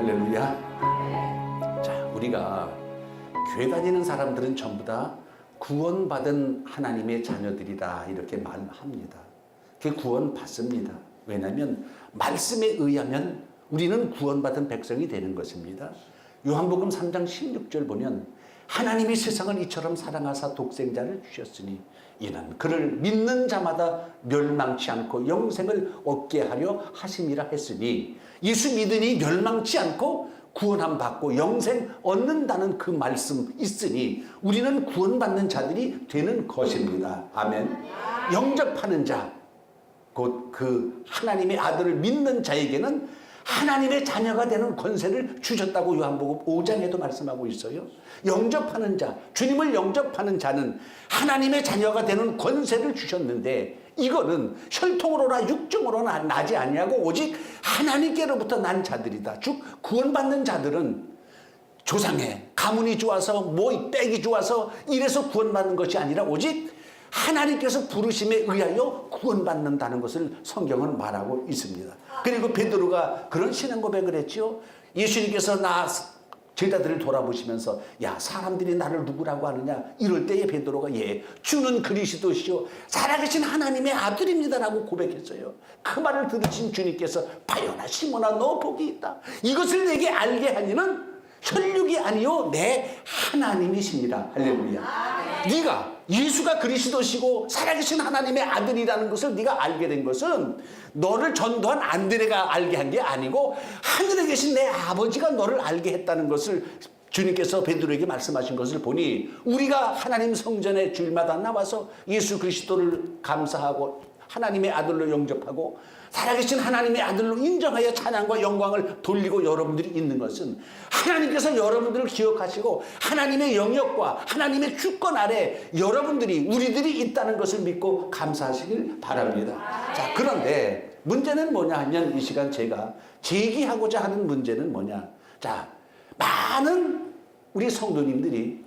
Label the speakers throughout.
Speaker 1: 할렐루야. 자, 우리가 교회 다니는 사람들은 전부 다 구원받은 하나님의 자녀들이다 이렇게 말합니다. 그 구원 받습니다. 왜냐하면 말씀에 의하면 우리는 구원받은 백성이 되는 것입니다. 요한복음 3장 16절 보면 하나님이 세상을 이처럼 사랑하사 독생자를 주셨으니 이는 그를 믿는 자마다 멸망치 않고 영생을 얻게 하려 하심이라 했으니, 예수 믿으니 멸망치 않고 구원함 받고 영생 얻는다는 그 말씀 있으니 우리는 구원받는 자들이 되는 것입니다. 아멘. 영접하는 자, 곧 그 하나님의 아들을 믿는 자에게는 하나님의 자녀가 되는 권세를 주셨다고 요한복음 5장에도 말씀하고 있어요. 영접하는 자, 주님을 영접하는 자는 하나님의 자녀가 되는 권세를 주셨는데, 이거는 혈통으로나 육정으로나 나지 아니하고 오직 하나님께로부터 난 자들이다. 즉 구원받는 자들은 조상의 가문이 좋아서 뭐 빽이 좋아서 이래서 구원받는 것이 아니라 오직 하나님께서 부르심에 의하여 구원받는다는 것을 성경은 말하고 있습니다. 그리고 베드로가 그런 신앙 고백을 했죠. 예수님께서 나 제자들을 돌아보시면서 야, 사람들이 나를 누구라고 하느냐, 이럴 때에 베드로가 주는 그리스도시요 살아계신 하나님의 아들입니다라고 고백했어요. 그 말을 들으신 주님께서 바요나 시몬아 너 복이 있다. 이것을 내게 알게 하니는 혈육이 아니요 내 하나님이십니다. 할렐루야. 네가 예수가 그리스도시고 살아계신 하나님의 아들이라는 것을 네가 알게 된 것은 너를 전도한 안드레가 알게 한 게 아니고 하늘에 계신 내 아버지가 너를 알게 했다는 것을 주님께서 베드로에게 말씀하신 것을 보니, 우리가 하나님 성전에 주일마다 나와서 예수 그리스도를 감사하고 하나님의 아들로 영접하고 살아계신 하나님의 아들로 인정하여 찬양과 영광을 돌리고 여러분들이 있는 것은 하나님께서 여러분들을 기억하시고 하나님의 영역과 하나님의 주권 아래 여러분들이 우리들이 있다는 것을 믿고 감사하시길 바랍니다. 자, 그런데 문제는 뭐냐 하면 이 시간 제가 제기하고자 하는 문제는 뭐냐. 자, 많은 우리 성도님들이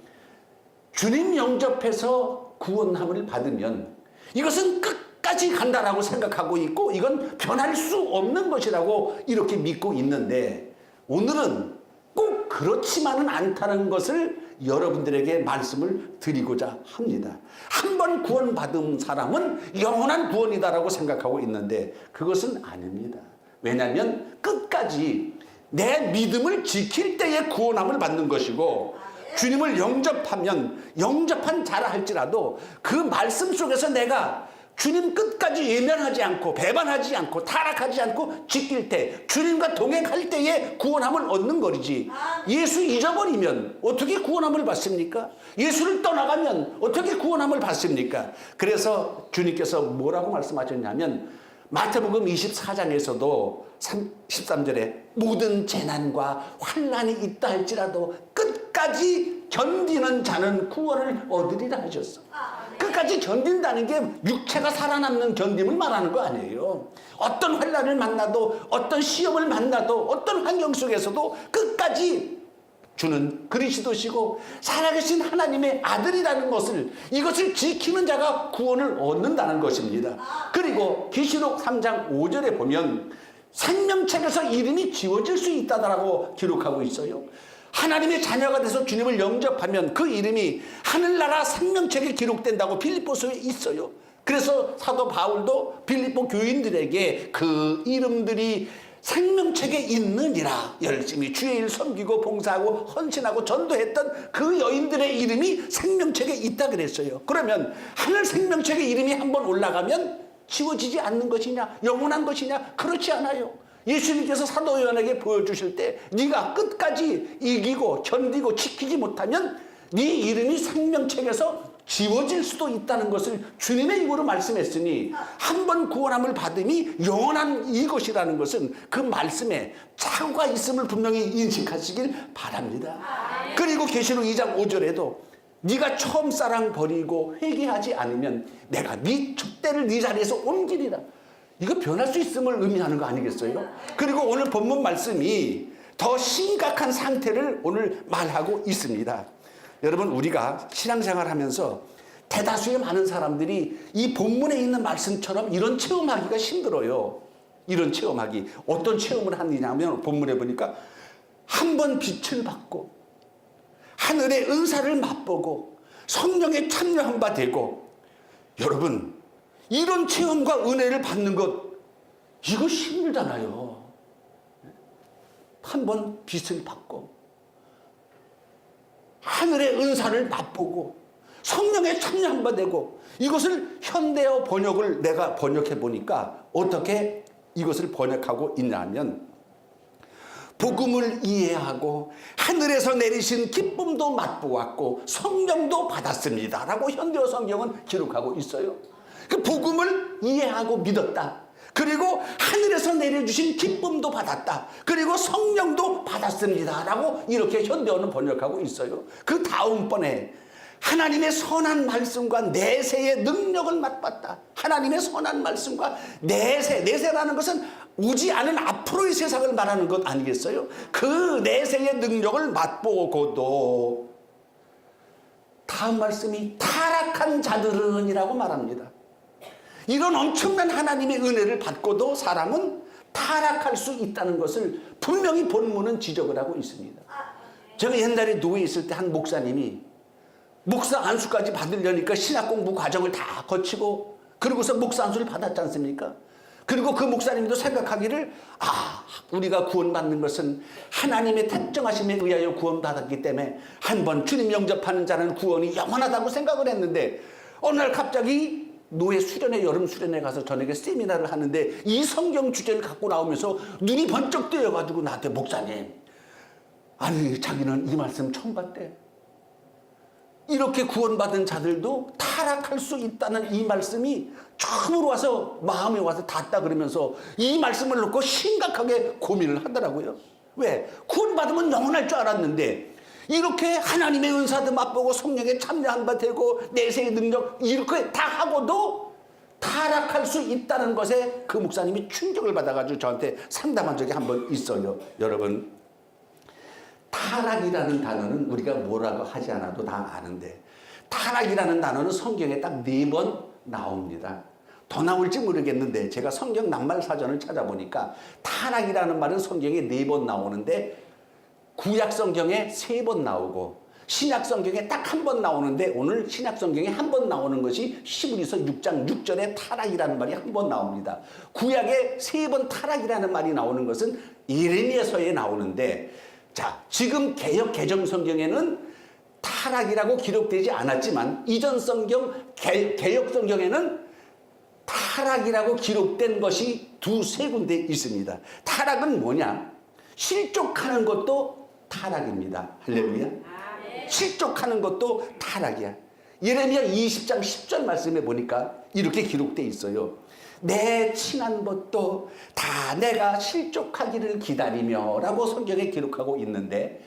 Speaker 1: 주님 영접해서 구원함을 받으면 이것은 끝까지 간다라고 생각하고 있고 이건 변할 수 없는 것이라고 이렇게 믿고 있는데, 오늘은 꼭 그렇지만은 않다는 것을 여러분들에게 말씀을 드리고자 합니다. 한 번 구원받은 사람은 영원한 구원이다라고 생각하고 있는데 그것은 아닙니다. 왜냐하면 끝까지 내 믿음을 지킬 때에 구원함을 받는 것이고, 주님을 영접하면 영접한 자라 할지라도 그 말씀 속에서 내가 주님 끝까지 예면하지 않고 배반하지 않고 타락하지 않고 지킬 때, 주님과 동행할 때에 구원함을 얻는 거리지, 예수 잊어버리면 어떻게 구원함을 받습니까? 예수를 떠나가면 어떻게 구원함을 받습니까? 그래서 주님께서 뭐라고 말씀하셨냐면 마태복음 24장에서도 13절에 모든 재난과 환난이 있다 할지라도 끝까지 견디는 자는 구원을 얻으리라 하셨어. 끝까지 견딘다는 게 육체가 살아남는 견딤을 말하는 거 아니에요. 어떤 환난을 만나도 어떤 시험을 만나도 어떤 환경 속에서도 끝까지 주는 그리스도시고 살아계신 하나님의 아들이라는 것을, 이것을 지키는 자가 구원을 얻는다는 것입니다. 그리고 계시록 3장 5절에 보면 생명책에서 이름이 지워질 수 있다라고 기록하고 있어요. 하나님의 자녀가 돼서 주님을 영접하면 그 이름이 하늘나라 생명책에 기록된다고 빌립보서에 있어요. 그래서 사도 바울도 빌립보 교인들에게 그 이름들이 생명책에 있느니라, 열심히 주의 일 섬기고 봉사하고 헌신하고 전도했던 그 여인들의 이름이 생명책에 있다 그랬어요. 그러면 하늘 생명책에 이름이 한번 올라가면 지워지지 않는 것이냐, 영원한 것이냐? 그렇지 않아요. 예수님께서 사도 요한에게 보여주실 때 네가 끝까지 이기고 견디고 지키지 못하면 네 이름이 생명책에서 지워질 수도 있다는 것을 주님의 입으로 말씀했으니, 한 번 구원함을 받음이 영원한 이것이라는 것은 그 말씀에 착오가 있음을 분명히 인식하시길 바랍니다. 그리고 계시록 2장 5절에도 네가 처음 사랑 버리고 회개하지 않으면 내가 네 촛대를 네 자리에서 옮기리라. 이거 변할 수 있음을 의미하는 거 아니겠어요? 그리고 오늘 본문 말씀이 더 심각한 상태를 오늘 말하고 있습니다. 여러분, 우리가 신앙생활 하면서 대다수의 많은 사람들이 이 본문에 있는 말씀처럼 이런 체험하기가 힘들어요. 이런 체험하기. 어떤 체험을 하느냐 하면 본문에 보니까 한 번 빛을 받고 하늘의 은사를 맛보고 성령에 참여한 바 되고, 여러분 이런 체험과 은혜를 받는 것, 이거 힘들잖아요. 한 번 빛을 받고 하늘의 은사를 맛보고 성령에 참여한 바 되고, 이것을 현대어 번역을 내가 번역해 보니까 어떻게 이것을 번역하고 있냐 하면, 복음을 이해하고 하늘에서 내리신 기쁨도 맛보았고 성령도 받았습니다 라고 현대어 성경은 기록하고 있어요. 그 복음을 이해하고 믿었다, 그리고 하늘에서 내려주신 기쁨도 받았다, 그리고 성령도 받았습니다 라고 이렇게 현대어는 번역하고 있어요. 그 다음번에 하나님의 선한 말씀과 내세의 능력을 맛봤다. 하나님의 선한 말씀과 내세라는 것은 오지 않은 앞으로의 세상을 말하는 것 아니겠어요? 그 내세의 능력을 맛보고도 다음 말씀이 타락한 자들은 이라고 말합니다. 이런 엄청난 하나님의 은혜를 받고도 사람은 타락할 수 있다는 것을 분명히 본문은 지적을 하고 있습니다. 제가 옛날에 노예에 있을 때 한 목사님이 목사 안수까지 받으려니까 신학 공부 과정을 다 거치고 그러고서 목사 안수를 받았지 않습니까? 그리고 그 목사님도 생각하기를, 우리가 구원받는 것은 하나님의 택정하심에 의하여 구원받았기 때문에 한번 주님 영접하는 자는 구원이 영원하다고 생각을 했는데, 어느 날 갑자기 노예 수련회, 여름 수련회 가서 저녁에 세미나를 하는데 이 성경 주제를 갖고 나오면서 눈이 번쩍 뜨여가지고 나한테, 목사님, 아니 자기는 이 말씀 처음 봤대. 이렇게 구원받은 자들도 타락할 수 있다는 이 말씀이 처음으로 와서 마음에 와서 닿았다 그러면서 이 말씀을 놓고 심각하게 고민을 하더라고요. 왜? 구원받으면 영원할 줄 알았는데 이렇게 하나님의 은사도 맛보고 성령에 참여한 바 되고 내세의 능력 이렇게 다 하고도 타락할 수 있다는 것에 그 목사님이 충격을 받아가지고 저한테 상담한 적이 한 번 있어요. 여러분, 타락이라는 단어는 우리가 뭐라고 하지 않아도 다 아는데, 타락이라는 단어는 성경에 딱 4번 나옵니다. 더 나올지 모르겠는데 제가 성경 낱말 사전을 찾아보니까 타락이라는 말은 성경에 4번 나오는데, 구약 성경에 3번 나오고 신약 성경에 딱 한 번 나오는데, 오늘 신약 성경에 한 번 나오는 것이 히브리서 6장 6절에 타락이라는 말이 한 번 나옵니다. 구약에 3번 타락이라는 말이 나오는 것은 예레미야서에 나오는데, 자, 지금 개역 개정 성경에는 타락이라고 기록되지 않았지만 이전 성경 개역 성경에는 타락이라고 기록된 것이 2-3군데 있습니다. 타락은 뭐냐? 실족하는 것도 타락입니다. 할렐루야. 실족하는 것도 타락이야. 예레미야 20장 10절 말씀에 보니까 이렇게 기록되어 있어요. 내 친한 것도 다 내가 실족하기를 기다리며 라고 성경에 기록하고 있는데,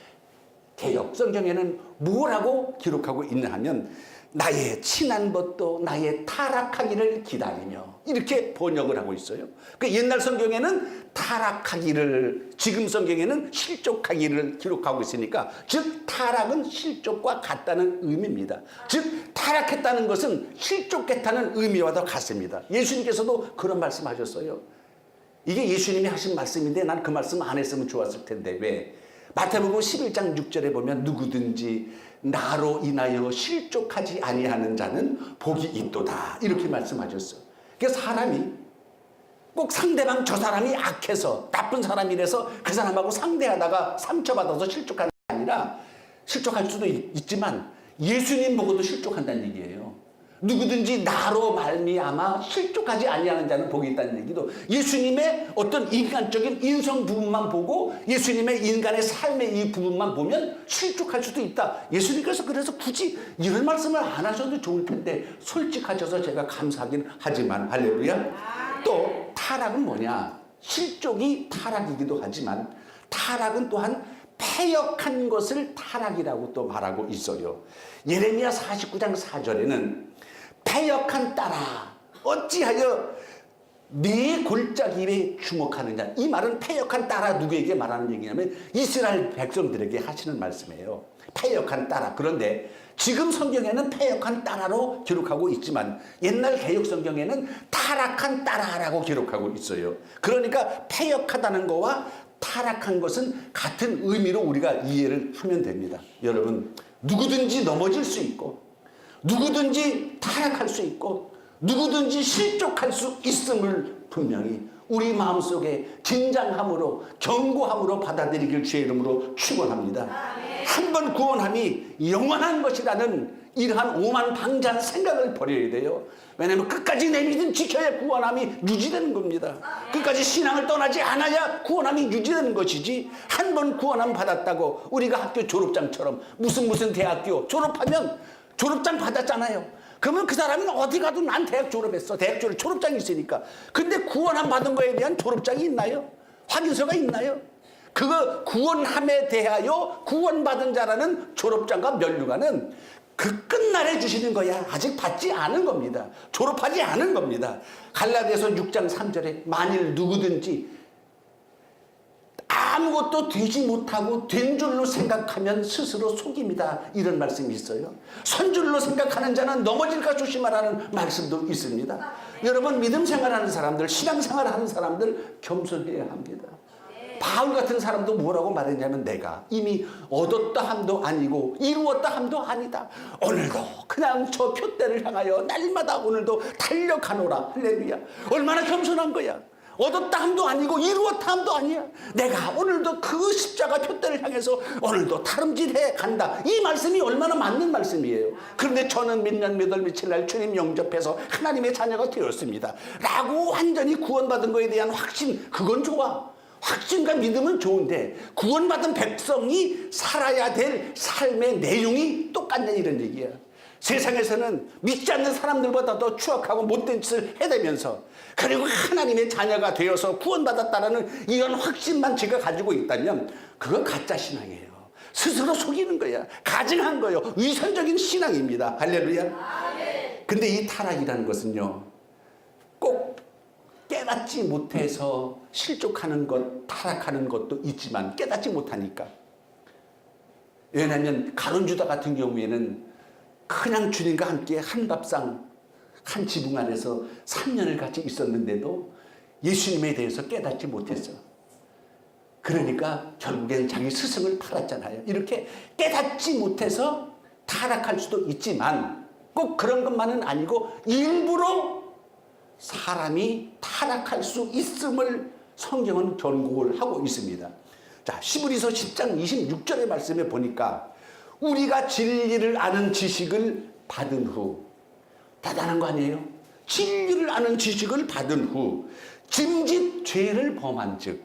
Speaker 1: 개역 성경에는 뭐라고 기록하고 있냐 하면, 나의 친한 것도 나의 타락하기를 기다리며, 이렇게 번역을 하고 있어요. 그 옛날 성경에는 타락하기를, 지금 성경에는 실족하기를 기록하고 있으니까, 즉 타락은 실족과 같다는 의미입니다. 즉 타락했다는 것은 실족했다는 의미와도 같습니다. 예수님께서도 그런 말씀하셨어요. 이게 예수님이 하신 말씀인데 난 그 말씀 안 했으면 좋았을 텐데 왜? 마태복음 11장 6절에 보면 누구든지 나로 인하여 실족하지 아니하는 자는 복이 있도다, 이렇게 말씀하셨어요. 그러니까 사람이 꼭 상대방 저 사람이 악해서 나쁜 사람이라서 그 사람하고 상대하다가 상처받아서 실족하는 게 아니라, 실족할 수도 있지만 예수님 보고도 실족한다는 얘기예요. 누구든지 나로 말미암아 실족하지 아니하는 자는 복이 있다는 얘기도, 예수님의 어떤 인간적인 인성 부분만 보고 예수님의 인간의 삶의 이 부분만 보면 실족할 수도 있다. 예수님께서 그래서 굳이 이런 말씀을 안 하셔도 좋을 텐데 솔직하셔서 제가 감사하긴 하지만, 할렐루야. 또 타락은 뭐냐? 실족이 타락이기도 하지만 타락은 또한 패역한 것을 타락이라고 또 말하고 있어요. 예레미야 49장 4절에는 패역한 딸아 어찌하여 네 골짜기에 주목하느냐, 이 말은 패역한 딸아 누구에게 말하는 얘기냐면 이스라엘 백성들에게 하시는 말씀이에요. 패역한 딸아. 그런데 지금 성경에는 패역한 딸아로 기록하고 있지만 옛날 개역 성경에는 타락한 딸아라고 기록하고 있어요. 그러니까 패역하다는 거와 타락한 것은 같은 의미로 우리가 이해를 하면 됩니다. 여러분, 누구든지 넘어질 수 있고 누구든지 타락할 수 있고 누구든지 실족할 수 있음을 분명히 우리 마음속에 긴장함으로 경고함으로 받아들이길 주의 이름으로 축원합니다. 한 번 구원함이 영원한 것이라는 이러한 오만방자한 생각을 버려야 돼요. 왜냐하면 끝까지 내 믿음 지켜야 구원함이 유지되는 겁니다. 끝까지 신앙을 떠나지 않아야 구원함이 유지되는 것이지, 한 번 구원함 받았다고 우리가 학교 졸업장처럼 무슨 대학교 졸업하면 졸업장 받았잖아요. 그러면 그 사람은 어디 가도 난 대학 졸업했어. 대학 졸업장이 있으니까. 근데 구원함 받은 거에 대한 졸업장이 있나요? 확인서가 있나요? 그거 구원함에 대하여 구원받은 자라는 졸업장과 면류관은 그 끝날에 주시는 거야. 아직 받지 않은 겁니다. 졸업하지 않은 겁니다. 갈라디아서 6장 3절에 만일 누구든지 아무것도 되지 못하고 된 줄로 생각하면 스스로 속입니다. 이런 말씀이 있어요. 선 줄로 생각하는 자는 넘어질까 조심하라는 말씀도 있습니다. 여러분, 믿음 생활하는 사람들, 신앙 생활하는 사람들 겸손해야 합니다. 바울 같은 사람도 뭐라고 말했냐면, 내가 이미 얻었다 함도 아니고 이루었다 함도 아니다. 오늘도 그냥 저 표대를 향하여 날마다 오늘도 달려가노라. 할렐루야. 얼마나 겸손한 거야. 얻었다 함도 아니고 이루었다 함도 아니야. 내가 오늘도 그 십자가 표대를 향해서 오늘도 다름질해 간다. 이 말씀이 얼마나 맞는 말씀이에요. 그런데 저는 몇 년 몇 월 며칠 날 주님 영접해서 하나님의 자녀가 되었습니다 라고 완전히 구원받은 거에 대한 확신, 그건 좋아. 확신과 믿음은 좋은데 구원받은 백성이 살아야 될 삶의 내용이 똑같냐, 이런 얘기야. 세상에서는 믿지 않는 사람들보다 더 추악하고 못된 짓을 해대면서, 그리고 하나님의 자녀가 되어서 구원받았다는 이런 확신만 제가 가지고 있다면 그건 가짜 신앙이에요. 스스로 속이는 거야. 가증한 거예요. 위선적인 신앙입니다. 할렐루야. 근데 이 타락이라는 것은요, 꼭 깨닫지 못해서 실족하는 것, 타락하는 것도 있지만 깨닫지 못하니까. 왜냐하면 가룟유다 같은 경우에는 그냥 주님과 함께 한 밥상, 한 지붕 안에서 3년을 같이 있었는데도 예수님에 대해서 깨닫지 못했어. 그러니까 결국엔 자기 스승을 팔았잖아요. 이렇게 깨닫지 못해서 타락할 수도 있지만 꼭 그런 것만은 아니고 일부러 사람이 타락할 수 있음을 성경은 경고를 하고 있습니다. 자, 히브리서 10장 26절의 말씀에 보니까 우리가 진리를 아는 지식을 받은 후, 대단한 거 아니에요? 진리를 아는 지식을 받은 후 짐짓 죄를 범한 즉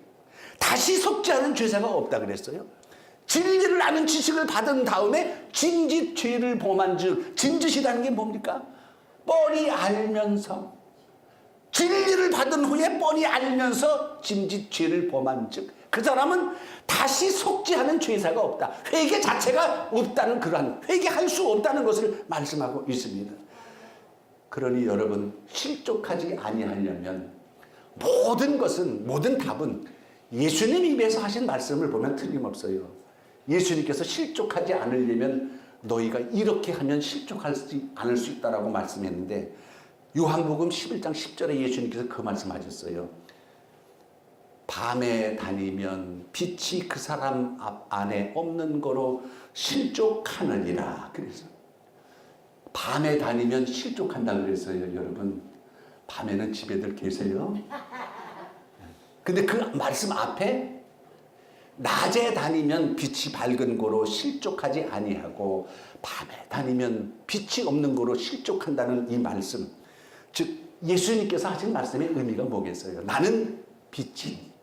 Speaker 1: 다시 속지 않은 죄사가 없다 그랬어요. 진리를 아는 지식을 받은 다음에 짐짓 죄를 범한 즉, 짐짓이라는 게 뭡니까? 뻔히 알면서, 진리를 받은 후에 뻔히 알면서 짐짓 죄를 범한 즉, 그 사람은 다시 속지 않은 죄사가 없다. 회개 자체가 없다는, 그러한 회개할 수 없다는 것을 말씀하고 있습니다. 그러니 여러분, 실족하지 아니하려면 모든 것은, 모든 답은 예수님 입에서 하신 말씀을 보면 틀림없어요. 예수님께서 실족하지 않으려면 너희가 이렇게 하면 실족하지 않을 수 있다라고 말씀했는데, 요한복음 11장 10절에 예수님께서 그 말씀하셨어요. 밤에 다니면 빛이 그 사람 안에 없는 거로 실족하느니라. 그래서 밤에 다니면 실족한다 그랬어요. 여러분, 밤에는 집에들 계세요? 근데 그 말씀 앞에 낮에 다니면 빛이 밝은 거로 실족하지 아니하고 밤에 다니면 빛이 없는 거로 실족한다는 이 말씀, 즉 예수님께서 하신 말씀의 의미가 뭐겠어요? 나는 빛이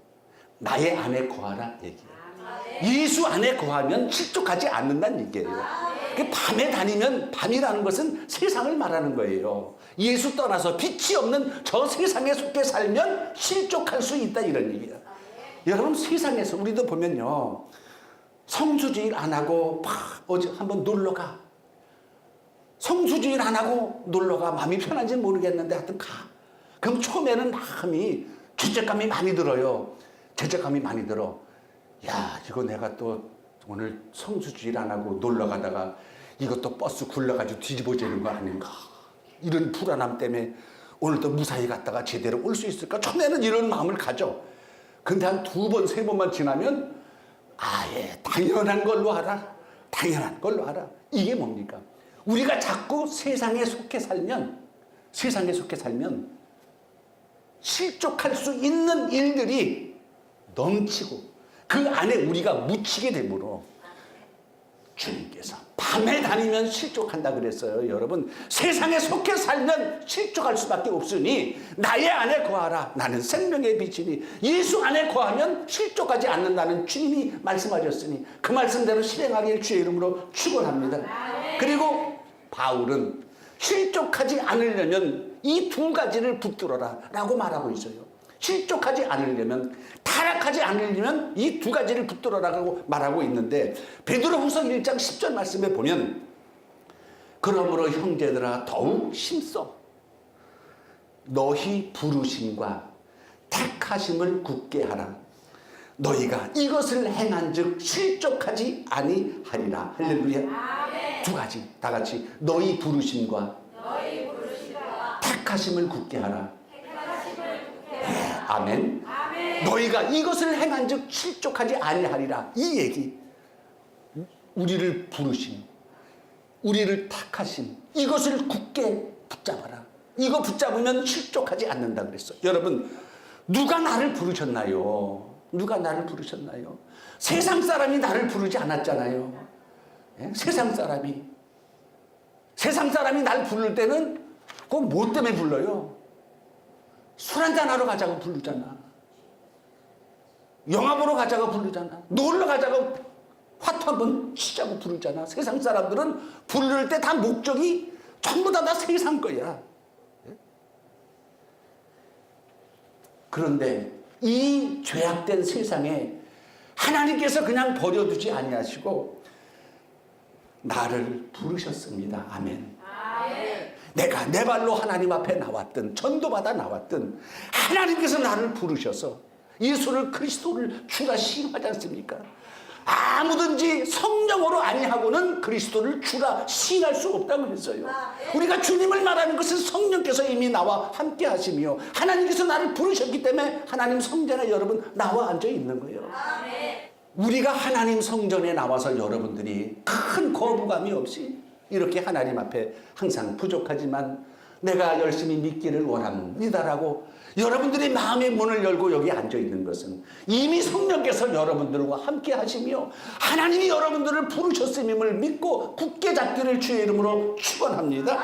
Speaker 1: 나의 안에 거하라 얘기예요. 예수 안에 거하면 실족하지 않는다는 얘기예요. 밤에 다니면, 밤이라는 것은 세상을 말하는 거예요. 예수 떠나서 빛이 없는 저 세상에 속해 살면 실족할 수 있다, 이런 얘기야. 여러분, 세상에서 우리도 보면요, 성수주일 안 하고 어제 한번 놀러가, 성수주일 안 하고 놀러가, 마음이 편한지 모르겠는데 하여튼 가. 그럼 처음에는 마음이 죄책감이 많이 들어요. 죄책감이 많이 들어. 야, 이거 내가 또 오늘 성수주일 안 하고 놀러 가다가 이것도 버스 굴러가지고 뒤집어지는 거 아닌가, 이런 불안함 때문에 오늘도 무사히 갔다가 제대로 올 수 있을까, 처음에는 이런 마음을 가져. 근데 한 2번, 3번만 지나면 아예 당연한 걸로 하라. 당연한 걸로 하라. 이게 뭡니까? 우리가 자꾸 세상에 속해 살면 실족할 수 있는 일들이 넘치고 그 안에 우리가 묻히게 되므로 주님께서 밤에 다니면 실족한다 그랬어요. 여러분, 세상에 속해 살면 실족할 수밖에 없으니 나의 안에 거하라. 나는 생명의 빛이니 예수 안에 거하면 실족하지 않는다는 주님이 말씀하셨으니 그 말씀대로 실행하길 주의 이름으로 축원합니다. 그리고 바울은 실족하지 않으려면 이 2가지를 붙들어라 라고 말하고 있어요. 실족하지 않으려면, 타락하지 않으려면 이 2가지를 붙들어라고 말하고 있는데, 베드로후서 1장 10절 말씀에 보면 그러므로 형제들아 더욱 힘써 너희 부르심과 택하심을 굳게 하라. 너희가 이것을 행한즉 실족하지 아니하리라. 할렐루야. 2가지 다 같이 너희 부르심과 택하심을 굳게 하라. 네, 아멘. 너희가 이것을 행한즉 실족하지 아니하리라. 이 얘기, 우리를 부르심, 우리를 택하심, 이것을 굳게 붙잡아라. 이거 붙잡으면 실족하지 않는다 그랬어요. 여러분, 누가 나를 부르셨나요? 누가 나를 부르셨나요? 세상 사람이 나를 부르지 않았잖아요. 예? 세상 사람이 날 부를 때는 그거 뭐 때문에 불러요? 술 한잔 하러 가자고 부르잖아. 영화 보러 가자고 부르잖아. 놀러 가자고 화투 한번 치자고 부르잖아. 세상 사람들은 부를 때 다 목적이 전부 다 세상 거야. 그런데 이 죄악된 세상에 하나님께서 그냥 버려두지 아니하시고 나를 부르셨습니다. 아멘. 내가 내 발로 하나님 앞에 나왔든 전도받아 나왔든 하나님께서 나를 부르셔서 예수를 그리스도를 주라 시인하지 않습니까? 아무든지 성령으로 아니하고는 그리스도를 주라 시인할 수 없다고 했어요. 우리가 주님을 말하는 것은 성령께서 이미 나와 함께 하시며 하나님께서 나를 부르셨기 때문에 하나님 성전에 여러분 나와 앉아 있는 거예요. 우리가 하나님 성전에 나와서 여러분들이 큰 거부감이 없이 이렇게 하나님 앞에 항상 부족하지만 내가 열심히 믿기를 원합니다라고 여러분들이 마음의 문을 열고 여기 앉아 있는 것은 이미 성령께서 여러분들과 함께 하시며 하나님이 여러분들을 부르셨음을 믿고 굳게 잡기를 주의 이름으로 축원합니다.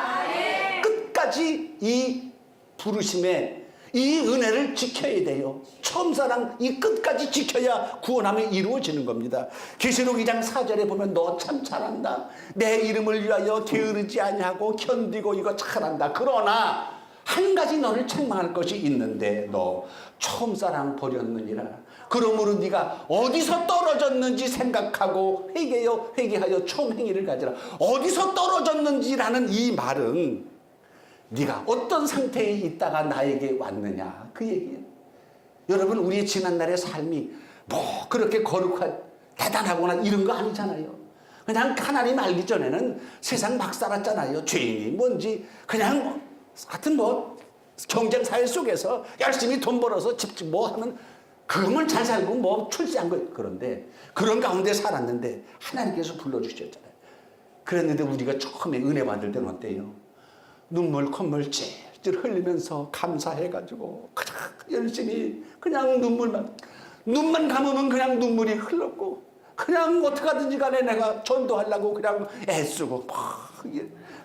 Speaker 1: 끝까지 이 부르심의 이 은혜를 지켜야 돼요. 처음 사랑 이 끝까지 지켜야 구원함이 이루어지는 겁니다. 계시록 2장 4절에 보면 너 참 잘한다. 내 이름을 위하여 게으르지 아니하고 견디고 이거 잘한다. 그러나 한 가지 너를 책망할 것이 있는데 너 처음 사랑 버렸느니라. 그러므로 네가 어디서 떨어졌는지 생각하고 회개하여 처음 행위를 가지라. 어디서 떨어졌는지라는 이 말은 네가 어떤 상태에 있다가 나에게 왔느냐 그 얘기예요. 여러분, 우리의 지난날의 삶이 뭐 그렇게 거룩한 대단하거나 이런 거 아니잖아요. 그냥 하나님 알기 전에는 세상 막 살았잖아요. 죄인이 뭔지 그냥 하여튼 뭐 경쟁 사회 속에서 열심히 돈 벌어서 집 뭐 하는 그걸 잘 살고 뭐 출세한 거. 그런데 그런 가운데 살았는데 하나님께서 불러주셨잖아요. 그랬는데 우리가 처음에 은혜 받을 때는 어때요? 눈물 콧물 찔찔 흘리면서 감사해가지고 그냥 열심히 그냥 눈만 감으면 그냥 눈물이 흘렀고 그냥 어떡하든지 간에 내가 전도하려고 그냥 애쓰고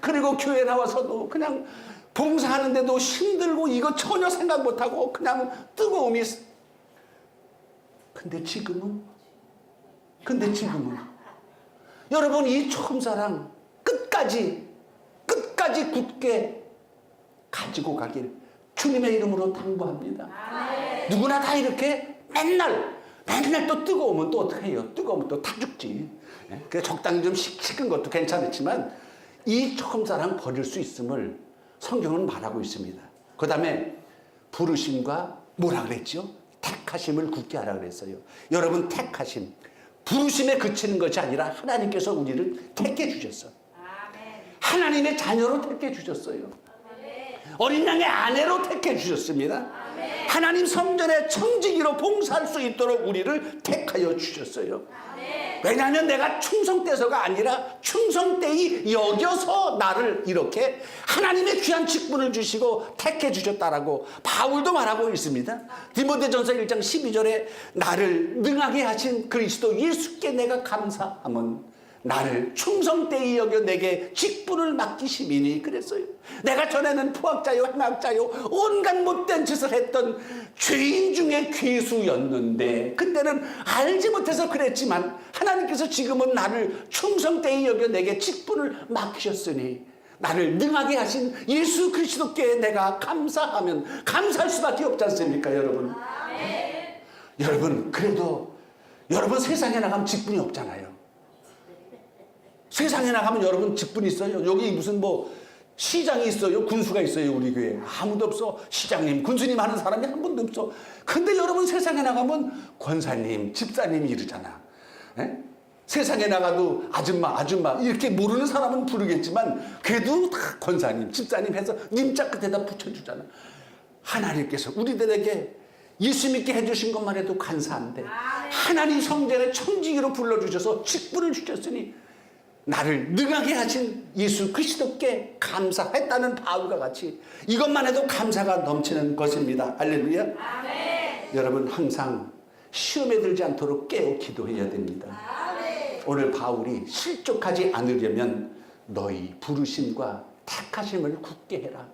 Speaker 1: 그리고 교회 나와서도 그냥 봉사하는데도 힘들고 이거 전혀 생각 못하고 그냥 뜨거움이. 근데 지금은 여러분 이 처음 사랑 끝까지 굳게 가지고 가길 주님의 이름으로 당부합니다. 누구나 다 이렇게 맨날 또 뜨거우면 또 어떻게 해요? 뜨거우면 또 타 죽지. 그래서 적당히 좀 식은 것도 괜찮았지만 이 처음 사랑 버릴 수 있음을 성경은 말하고 있습니다. 그 다음에 부르심과 뭐라 그랬죠? 택하심을 굳게 하라 그랬어요. 여러분, 택하심, 부르심에 그치는 것이 아니라 하나님께서 우리를 택해 주셨어. 하나님의 자녀로 택해 주셨어요. 어린 양의 아내로 택해 주셨습니다. 하나님 성전의 청지기로 봉사할 수 있도록 우리를 택하여 주셨어요. 왜냐하면 내가 충성돼서가 아니라 충성되이 여겨서 나를 이렇게 하나님의 귀한 직분을 주시고 택해 주셨다라고 바울도 말하고 있습니다. 디모데전서 1장 12절에 나를 능하게 하신 그리스도 예수께 내가 감사함은 나를 충성되이 여겨 내게 직분을 맡기심이니 그랬어요. 내가 전에는 포학자요 행악자요 온갖 못된 짓을 했던 죄인 중에 괴수였는데 그때는 알지 못해서 그랬지만 하나님께서 지금은 나를 충성되이 여겨 내게 직분을 맡기셨으니 나를 능하게 하신 예수 그리스도께 내가 감사하면 감사할 수밖에 없지 않습니까 여러분? 여러분 그래도 여러분 세상에 나가면 직분이 없잖아요. 세상에 나가면 여러분 직분이 있어요? 여기 무슨 뭐 시장이 있어요? 군수가 있어요? 우리 교회에 아무도 없어. 시장님, 군수님 하는 사람이 한 분도 없어. 근데 여러분 세상에 나가면 권사님, 집사님이 이러잖아. 에? 세상에 나가도 아줌마 이렇게 모르는 사람은 부르겠지만 그래도 다 권사님, 집사님 해서 님자 끝에다 붙여주잖아. 하나님께서 우리들에게 예수 믿게 해주신 것만 해도 감사한데 하나님 성전의 청지기로 불러주셔서 직분을 주셨으니 나를 능하게 하신 예수 그리스도께 감사했다는 바울과 같이 이것만 해도 감사가 넘치는 것입니다. 할렐루야. 아멘. 여러분 항상 시험에 들지 않도록 깨어 기도해야 됩니다. 아멘. 오늘 바울이 실족하지 않으려면 너희 부르심과 택하심을 굳게 해라.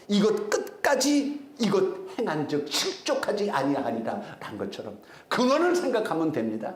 Speaker 1: 이것 끝까지 이것 행한 즉 실족하지 아니하리라 란 것처럼 근원을 생각하면 됩니다.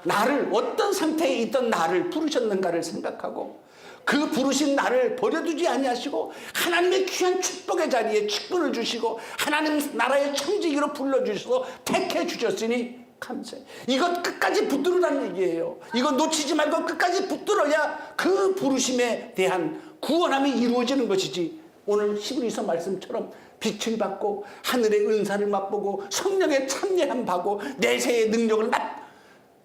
Speaker 1: 나를 어떤 상태에 있던 나를 부르셨는가를 생각하고 그 부르신 나를 버려두지 아니하시고 하나님의 귀한 축복의 자리에 직분을 주시고 하나님 나라의 청지기로 불러주셔서 택해 주셨으니 감사해. 이것 끝까지 붙들으라는 얘기예요. 이거 놓치지 말고 끝까지 붙들어야 그 부르심에 대한 구원함이 이루어지는 것이지. 오늘 히브리서 말씀처럼 빛을 받고 하늘의 은사를 맛보고 성령의 참여함 받고 내세의 능력을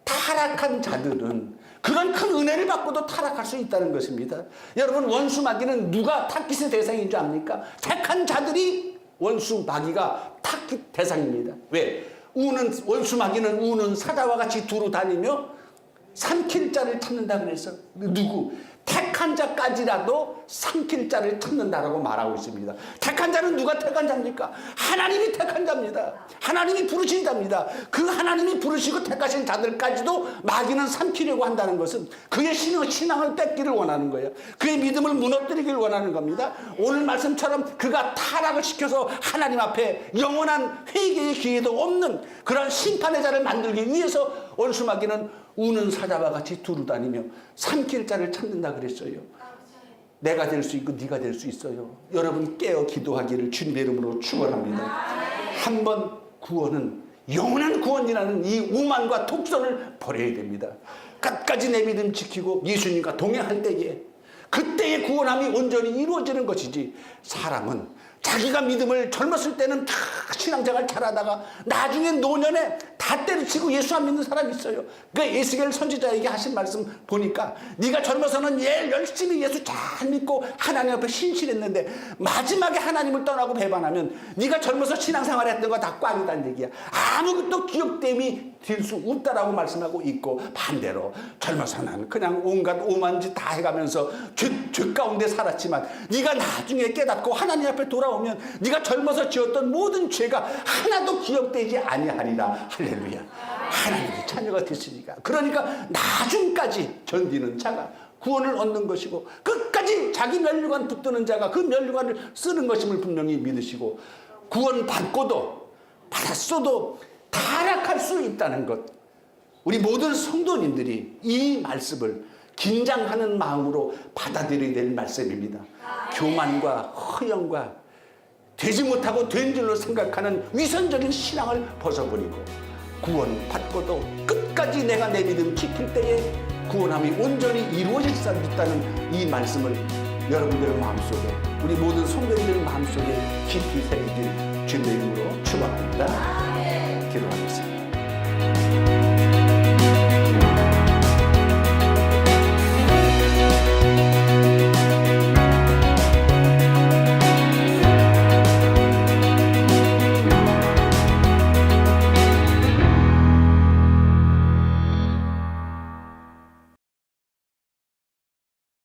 Speaker 1: 타락한 자들은 그런 큰 은혜를 받고도 타락할 수 있다는 것입니다. 여러분 원수 마귀는 누가 타깃의 대상인 줄 압니까? 택한 자들이 원수 마귀가 타깃 대상입니다. 왜? 원수 마귀는 우는 사자와 같이 두루 다니며 삼킬 자를 찾는다 그래서 누구? 택한 자까지라도 삼킬 자를 찾는다라고 말하고 있습니다. 택한 자는 누가 택한 자입니까? 하나님이 택한 자입니다. 하나님이 부르신 자입니다. 그 하나님이 부르시고 택하신 자들까지도 마귀는 삼키려고 한다는 것은 그의 신앙을 뺏기를 원하는 거예요. 그의 믿음을 무너뜨리기를 원하는 겁니다. 오늘 말씀처럼 그가 타락을 시켜서 하나님 앞에 영원한 회개의 기회도 없는 그런 심판의 자를 만들기 위해서 원수 마귀는 우는 사자와 같이 두루 다니며 삼킬 자를 찾는다 그랬어요. 내가 될 수 있고 네가 될 수 있어요. 여러분 깨어 기도하기를 주님의 이름으로 축원합니다. 한번 구원은 영원한 구원이라는 이 오만과 독선을 버려야 됩니다. 끝까지 내 믿음 지키고 예수님과 동행할 때에 그때의 구원함이 온전히 이루어지는 것이지 사람은 자기가 믿음을 젊었을 때는 다 신앙생활 잘하다가 나중에 노년에 다 때려치고 예수 안 믿는 사람이 있어요. 그 에스겔 선지자에게 하신 말씀 보니까 네가 젊어서는 열심히 예수 잘 믿고 하나님 앞에 신실했는데 마지막에 하나님을 떠나고 배반하면 네가 젊어서 신앙생활 했던 거 다 꽝이다는 얘기야. 아무것도 기억됨이 될 수 없다라고 말씀하고 있고 반대로 젊어서는 그냥 온갖 오만 짓 다 해가면서 죄 가운데 살았지만 네가 나중에 깨닫고 하나님 앞에 돌아오면 네가 젊어서 지었던 모든 죄가 하나도 기억되지 아니하리라. 할렐루야. 하나님의 자녀가 됐으니까. 그러니까 나중까지 견디는 자가 구원을 얻는 것이고 끝까지 자기 면류관 붙드는 자가 그 면류관을 쓰는 것임을 분명히 믿으시고 구원 받았어도 타락할 수 있다는 것. 우리 모든 성도님들이 이 말씀을 긴장하는 마음으로 받아들여야 될 말씀입니다. 교만과 허영과 되지 못하고 된 줄로 생각하는 위선적인 신앙을 벗어버리고 구원받고도 끝까지 내가 내 믿음 지킬 때에 구원함이 온전히 이루어질 수 있다는 이 말씀을 여러분들 마음속에 우리 모든 성도님들 마음속에 깊이 새기길 주님의 이름으로 축원합니다. 기도하겠습니다.